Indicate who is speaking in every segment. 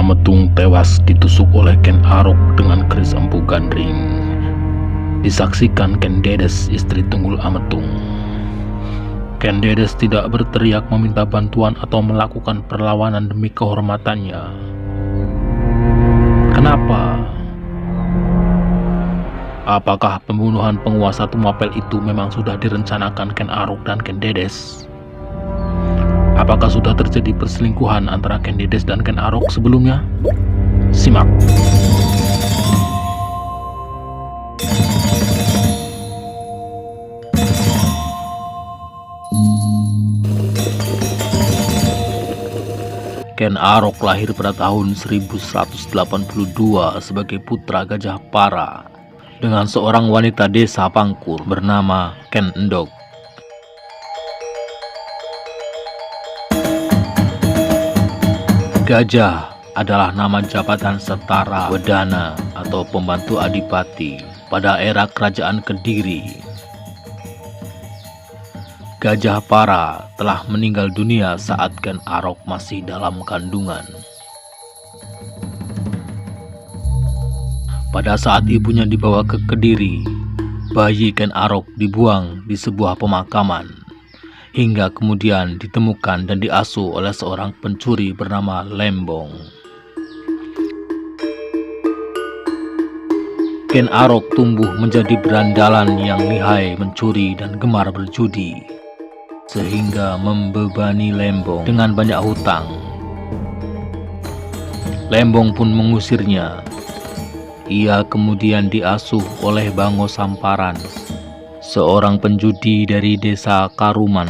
Speaker 1: Ametung tewas ditusuk oleh Ken Arok dengan keris empu gandring. Disaksikan Ken Dedes, istri Tunggul Ametung. Ken Dedes tidak berteriak meminta bantuan atau melakukan perlawanan demi kehormatannya. Kenapa? Apakah pembunuhan penguasa Tumapel itu memang sudah direncanakan Ken Arok dan Ken Dedes? Apakah sudah terjadi perselingkuhan antara Ken Dedes dan Ken Arok sebelumnya? Simak. Ken Arok lahir pada tahun 1182 sebagai putra Gajah Para dengan seorang wanita desa Pangkur bernama Ken Endog. Gajah adalah nama jabatan setara Wedana atau pembantu adipati pada era kerajaan Kediri. Gajah Para telah meninggal dunia saat Ken Arok masih dalam kandungan. Pada saat ibunya dibawa ke Kediri, bayi Ken Arok dibuang di sebuah pemakaman, hingga kemudian ditemukan dan diasuh oleh seorang pencuri bernama Lembong. Ken Arok tumbuh menjadi berandalan yang lihai mencuri dan gemar berjudi, sehingga membebani Lembong dengan banyak hutang. Lembong pun mengusirnya. Ia kemudian diasuh oleh Bango Samparan, seorang penjudi dari desa Karuman,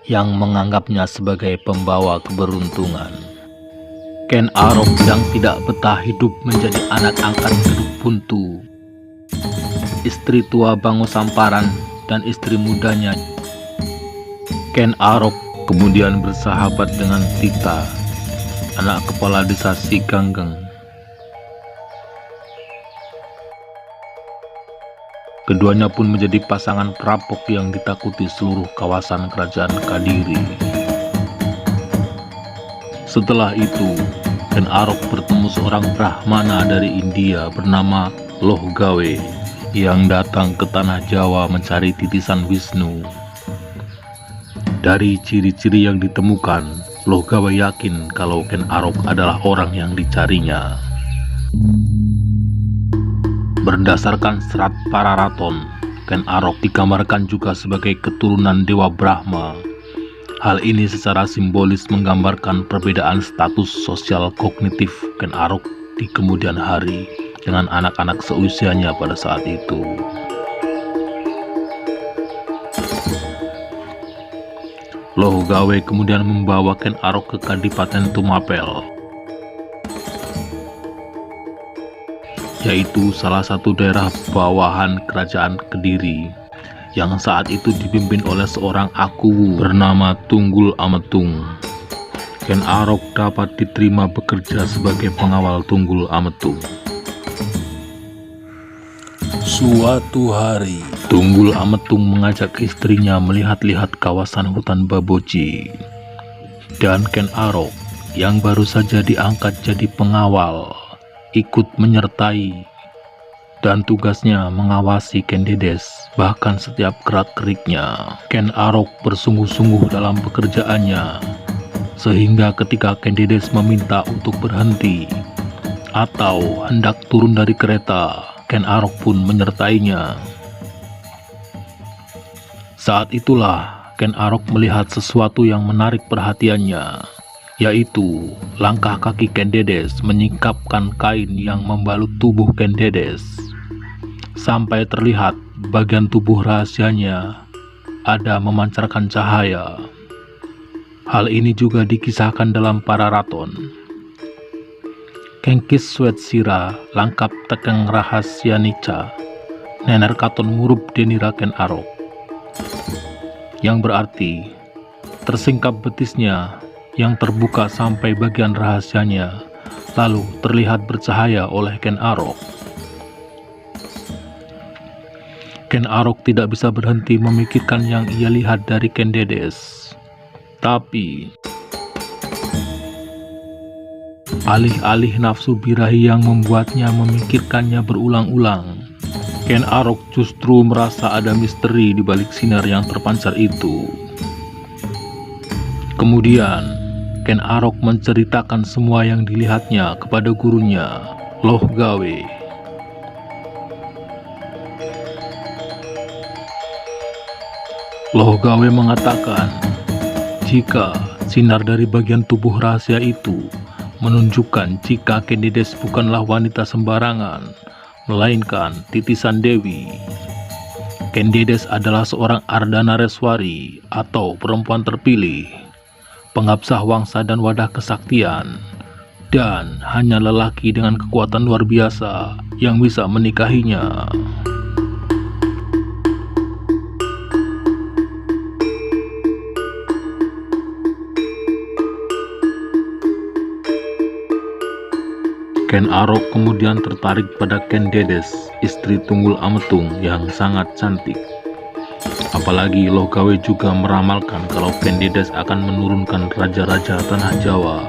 Speaker 1: yang menganggapnya sebagai pembawa keberuntungan. Ken Arok yang tidak betah hidup menjadi anak angkat Keduk Buntu, istri tua Bango Samparan dan istri mudanya. Ken Arok kemudian bersahabat dengan Tita, anak kepala desa Siganggeng. Keduanya pun menjadi pasangan perampok yang ditakuti seluruh kawasan kerajaan Kadiri. Setelah itu, Ken Arok bertemu seorang Brahmana dari India bernama Loh Gawe yang datang ke tanah Jawa mencari titisan Wisnu. Dari ciri-ciri yang ditemukan, Loh Gawe yakin kalau Ken Arok adalah orang yang dicarinya. Berdasarkan serat Pararaton, Ken Arok digambarkan juga sebagai keturunan Dewa Brahma. Hal ini secara simbolis menggambarkan perbedaan status sosial kognitif Ken Arok di kemudian hari dengan anak-anak seusianya pada saat itu. Loh Gawe kemudian membawa Ken Arok ke Kadipaten Tumapel, yaitu salah satu daerah bawahan kerajaan Kediri yang saat itu dipimpin oleh seorang Akuwu bernama Tunggul Ametung. Ken Arok dapat diterima bekerja sebagai pengawal Tunggul Ametung. Suatu hari, Tunggul Ametung mengajak istrinya melihat-lihat kawasan hutan Baboji, dan Ken Arok yang baru saja diangkat jadi pengawal ikut menyertai, dan tugasnya mengawasi Ken Dedes. Bahkan setiap gerak-geriknya, Ken Arok bersungguh-sungguh dalam pekerjaannya, sehingga ketika Ken Dedes meminta untuk berhenti atau hendak turun dari kereta, Ken Arok pun menyertainya. Saat itulah Ken Arok melihat sesuatu yang menarik perhatiannya, yaitu langkah kaki Ken Dedes menyingkapkan kain yang membalut tubuh Ken Dedes, sampai terlihat bagian tubuh rahasianya ada memancarkan cahaya. Hal ini juga dikisahkan dalam Pararaton. Kengkis Swet Sira langkap tekeng rahasia nica nener katon murup denira Ken Arok, yang berarti tersingkap betisnya yang terbuka sampai bagian rahasianya, lalu terlihat bercahaya oleh Ken Arok. Ken Arok tidak bisa berhenti memikirkan yang ia lihat dari Ken Dedes. Tapi Alih-alih nafsu birahi yang membuatnya memikirkannya berulang-ulang, Ken Arok justru merasa ada misteri di balik sinar yang terpancar itu. Kemudian, Ken Arok menceritakan semua yang dilihatnya kepada gurunya, Loh Gawe. Loh Gawe mengatakan, jika sinar dari bagian tubuh rahasia itu menunjukkan jika Candides bukanlah wanita sembarangan, melainkan titisan Dewi. Candides adalah seorang Ardhanareswari atau perempuan terpilih, pengabsah wangsa dan wadah kesaktian, dan hanya lelaki dengan kekuatan luar biasa yang bisa menikahinya. Ken Arok kemudian tertarik pada Candides, istri Tunggul Ametung yang sangat cantik. Apalagi Loh Gawe juga meramalkan kalau Candides akan menurunkan raja-raja tanah Jawa.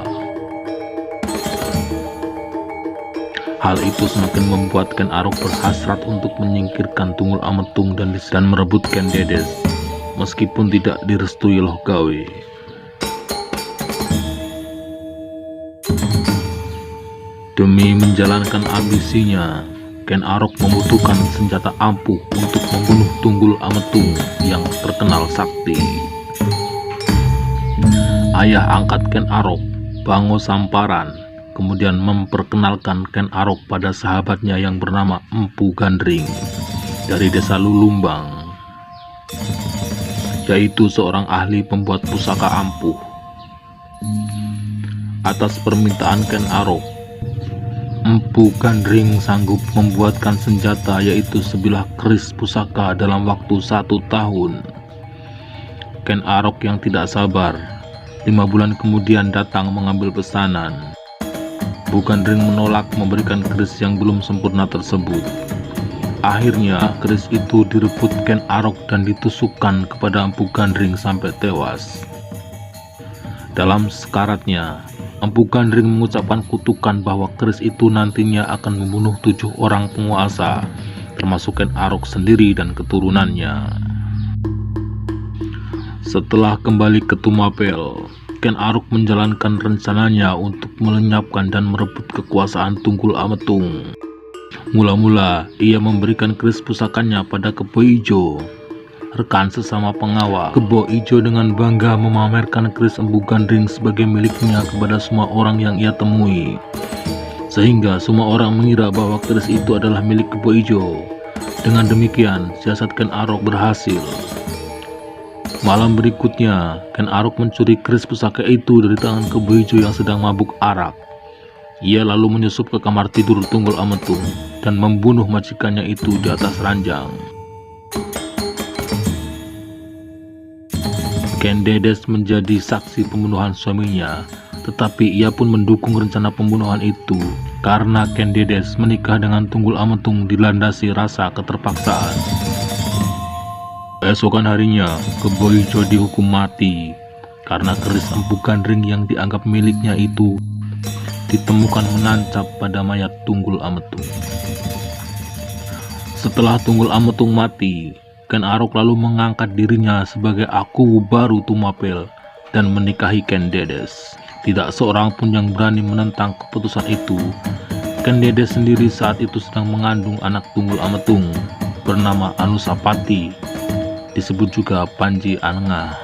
Speaker 1: Hal itu semakin membuat Ken Arok berhasrat untuk menyingkirkan Tunggul Ametung dan merebut Candides, meskipun tidak direstui Loh Gawe. Demi menjalankan ambisinya, Ken Arok membutuhkan senjata ampuh untuk membunuh Tunggul Ametung yang terkenal sakti. Ayah angkat Ken Arok, Bango Samparan, kemudian memperkenalkan Ken Arok pada sahabatnya yang bernama Empu Gandring dari desa Lulumbang, yaitu seorang ahli pembuat pusaka ampuh. Atas permintaan Ken Arok, Empu Gandring sanggup membuatkan senjata yaitu sebilah keris pusaka dalam waktu 1 tahun. Ken Arok yang tidak sabar, 5 bulan kemudian datang mengambil pesanan. Empu Gandring menolak memberikan keris yang belum sempurna tersebut. Akhirnya keris itu direbut Ken Arok dan ditusukkan kepada Empu Gandring sampai tewas. Dalam sekaratnya, Empu Gandring mengucapkan kutukan bahwa keris itu nantinya akan membunuh 7 orang penguasa, termasuk Ken Arok sendiri dan keturunannya. Setelah kembali ke Tumapel, Ken Arok menjalankan rencananya untuk melenyapkan dan merebut kekuasaan Tunggul Ametung. Mula-mula ia memberikan keris pusakanya pada Kebo Ijo, rekan sesama pengawal. Kebo Ijo dengan bangga memamerkan keris Empu Gandring sebagai miliknya kepada semua orang yang ia temui, sehingga semua orang mengira bahwa keris itu adalah milik Kebo Ijo. Dengan demikian, siasat Ken Arok berhasil. Malam berikutnya, Ken Arok mencuri keris pusaka itu dari tangan Kebo Ijo yang sedang mabuk arak. Ia lalu menyusup ke kamar tidur Tunggul Ametung dan membunuh majikannya itu di atas ranjang. Candides menjadi saksi pembunuhan suaminya, tetapi ia pun mendukung rencana pembunuhan itu karena Candides menikah dengan Tunggul Ametung dilandasi rasa keterpaksaan. Esokan harinya, Kebo Ijo dihukum mati karena keris Empu Gandring yang dianggap miliknya itu ditemukan menancap pada mayat Tunggul Ametung. Setelah Tunggul Ametung mati, Ken Arok lalu mengangkat dirinya sebagai Aku baru Tumapel dan menikahi Candides. Tidak seorang pun yang berani menentang keputusan itu. Candides sendiri saat itu sedang mengandung anak Tunggul Ametung bernama Anusapati, disebut juga Panji Angah.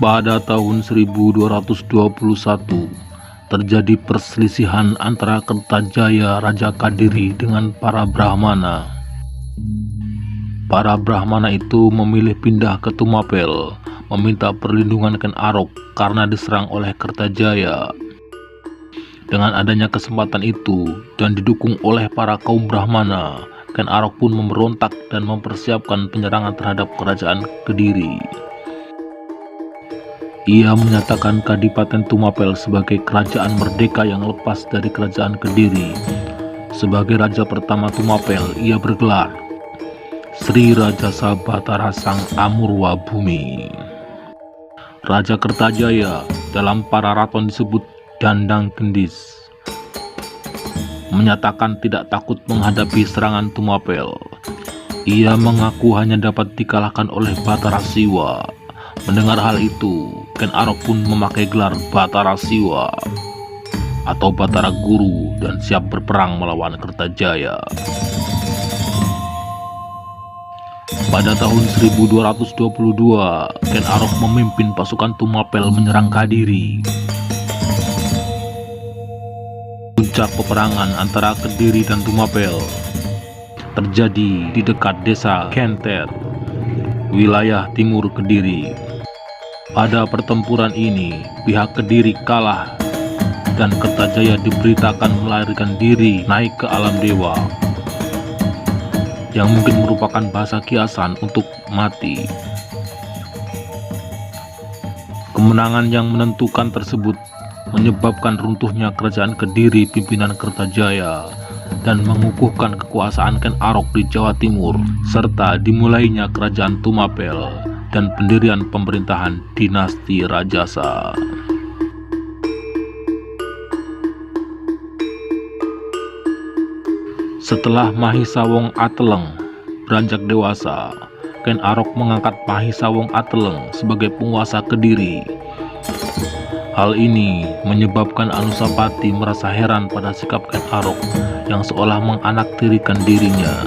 Speaker 1: Pada tahun 1221 terjadi perselisihan antara Kertajaya Raja Kadiri dengan para Brahmana. Para Brahmana itu memilih pindah ke Tumapel, meminta perlindungan Ken Arok karena diserang oleh Kertajaya. Dengan adanya kesempatan itu dan didukung oleh para kaum Brahmana, Ken Arok pun memberontak dan mempersiapkan penyerangan terhadap kerajaan Kediri. Ia menyatakan Kadipaten Tumapel sebagai kerajaan merdeka yang lepas dari kerajaan Kediri. Sebagai raja pertama Tumapel, ia bergelar Sri Raja Sabatara Sang Amurwa Bumi. Raja Kertajaya dalam Pararaton disebut Dandang Gendis, menyatakan tidak takut menghadapi serangan Tumapel. Ia mengaku hanya dapat dikalahkan oleh Batara Siwa. Mendengar hal itu, Ken Arok pun memakai gelar Batara Siwa atau Batara Guru dan siap berperang melawan Kertajaya. Pada tahun 1222, Ken Arok memimpin pasukan Tumapel menyerang Kadiri. Puncak peperangan antara Kediri dan Tumapel terjadi di dekat desa Kenter, wilayah timur Kediri. Pada pertempuran ini, pihak Kediri kalah dan Kertajaya diberitakan melarikan diri naik ke alam dewa, yang mungkin merupakan bahasa kiasan untuk mati. Kemenangan yang menentukan tersebut menyebabkan runtuhnya kerajaan Kediri pimpinan Kertajaya dan mengukuhkan kekuasaan Ken Arok di Jawa Timur, serta dimulainya kerajaan Tumapel dan pendirian pemerintahan dinasti Rajasa. Setelah Mahisawong Ateleng beranjak dewasa, Ken Arok mengangkat Mahisawong Ateleng sebagai penguasa Kediri. Hal ini menyebabkan Anusapati merasa heran pada sikap Ken Arok yang seolah menganaktirikan dirinya,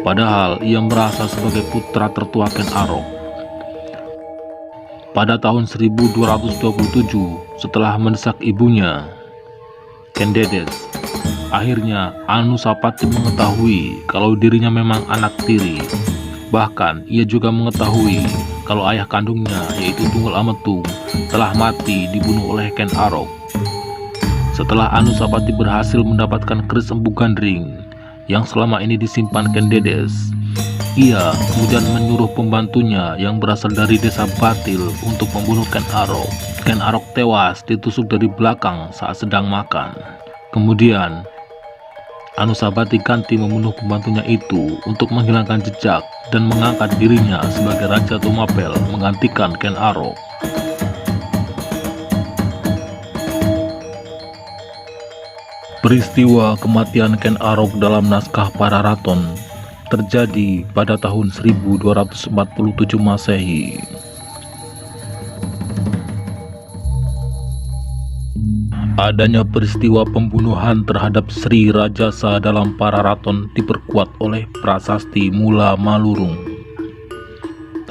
Speaker 1: padahal ia merasa sebagai putra tertua Ken Arok. Pada tahun 1227, setelah mendesak ibunya, Ken Dedes, akhirnya Anusapati mengetahui kalau dirinya memang anak tiri. Bahkan ia juga mengetahui kalau ayah kandungnya, yaitu Tunggul Ametung, telah mati dibunuh oleh Ken Arok. Setelah Anusapati berhasil mendapatkan keris Empu Gandring yang selama ini disimpan Ken Dedes, ia kemudian menyuruh pembantunya yang berasal dari desa Batil untuk membunuh Ken Arok. Ken Arok tewas ditusuk dari belakang saat sedang makan. Kemudian Anusapati ganti membunuh pembantunya itu untuk menghilangkan jejak dan mengangkat dirinya sebagai Raja Tumapel menggantikan Ken Arok. Peristiwa kematian Ken Arok dalam naskah Pararaton terjadi pada tahun 1247 Masehi. Adanya peristiwa pembunuhan terhadap Sri Rajasa dalam Pararaton diperkuat oleh prasasti Mula Malurung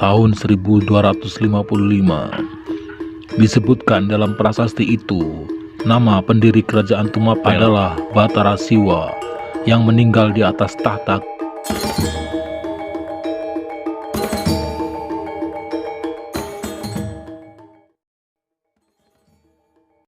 Speaker 1: tahun 1255. Disebutkan dalam prasasti itu, nama pendiri kerajaan Tumapel adalah Batara Siwa yang meninggal di atas tahta